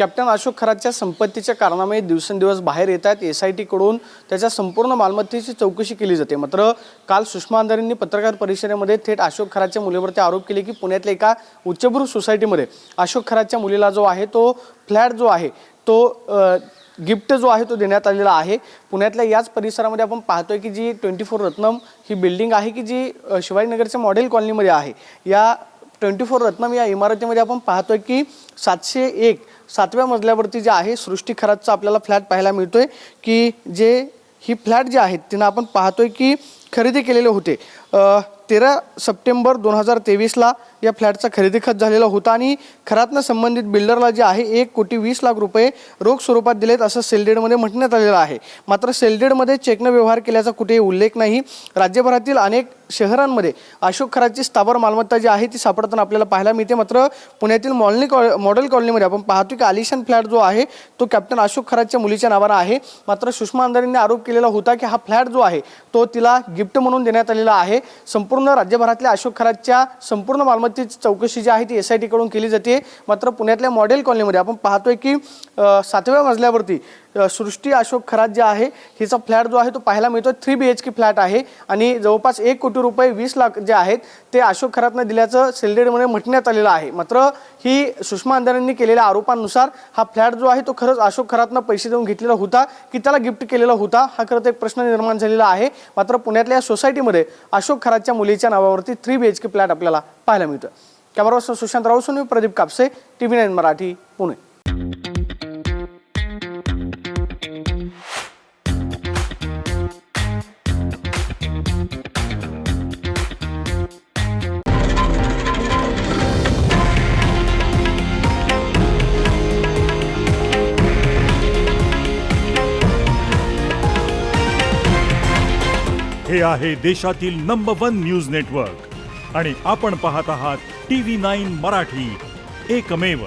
Captain Ashok खरातच्या संपत्तीच्या कारणामुळे दिवसेंदिवस बाहेर येत आहेत। SIT कडून त्याच्या संपूर्ण मालमत्तेची चौकशी केली जाते। मात्र काल सुषमा अंधारेंनी पत्रकार परिषदेमध्ये थेट अशोक खरातच्या मुलीवरती आरोप केले की पुण्यातल्या एका उच्चभ्रू सोसायटीमध्ये अशोक खरातच्या मुलीला जो आहे तो फ्लॅट जो आहे तो गिफ्ट जो आहे तो देण्यात आलेला आहे। पुण्यातल्या याच परिसरामध्ये आपण पाहतोय की जी 24 रत्नम ही बिल्डिंग आहे की जी शिवाजीनगरच्या मॉडेल कॉलनीमध्ये आहे। या 24 रत्नम या इमारतीमध्ये आपण पाहतोय की 701 7व्या मजल्यावरती जे आहे सृष्टी खरातचा आपल्याला फ्लॅट पाहायला मिळतोय की जे ही फ्लॅट जे आहेत तिने आपण पाहतोय की खरेदी केलेले होते। 13 सप्टेंबर 2023 ला या फ्लॅटचा खरेदी खत झालेला होता आणि खरातनं संबंधित बिल्डरला जे आहे 1,20,00,000 रुपये रोख स्वरूपात दिलेत असं सेलडेडमध्ये म्हटण्यात आलेलं आहे। मात्र सेलडेडमध्ये चेकनं व्यवहार केल्याचा कुठेही उल्लेख नाही। राज्यभरातील अनेक शहरांमध्ये अशोक खरातची स्थावर मालमत्ता जी आहे ती सापडताना आपल्याला पाहायला मिळते। मात्र पुण्यातील मॉडेल कॉलनीमध्ये आपण पाहतो की आलिशान फ्लॅट जो आहे तो कॅप्टन अशोक खरातच्या मुलीच्या नावाने आहे। मात्र सुषमा अंधारेंनी आरोप केलेला होता की हा फ्लॅट जो आहे तो तिला गिफ्ट म्हणून देण्यात आलेला आहे। संपूर्ण राज्यभरातल्या अशोक खरातच्या संपूर्ण मालमत्तेची चौकशी जी आहे ती SIT कडून केली जाते। मात्र पुण्यातल्या मॉडेल कॉलनीमध्ये आपण पाहतोय की 7व्या मजल्यावरती सृष्टी अशोक खरात जे आहे हिचा फ्लॅट जो आहे तो पाहायला मिळतो 3 BHK फ्लॅट आहे आणि जवळपास 1 कोटी रुपये 20 लाख जे आहेत ते अशोक खरातने दिल्याचं सेलडेडमध्ये म्हटण्यात आलेलं आहे। मात्र ही सुषमा अंधारेंनी केलेल्या आरोपांनुसार हा फ्लॅट जो आहे तो खरंच अशोक खरातनं पैसे देऊन घेतलेला होता की त्याला गिफ्ट केलेला होता हा खरंच एक प्रश्न निर्माण झालेला आहे। मात्र पुण्यातल्या सोसायटीमध्ये अशोक खरातच्या मुलीच्या नावावरती 3 BHK फ्लॅट आपल्याला पाहायला मिळतं। Camera person Sushant Raut, Pradeep Kapse, TV9 Marathi, Pune. हे आहे देशातील नंबर 1 न्यूज नेटवर्क आणि आपण पाहत आहात TV9 मराठी, एकमेव।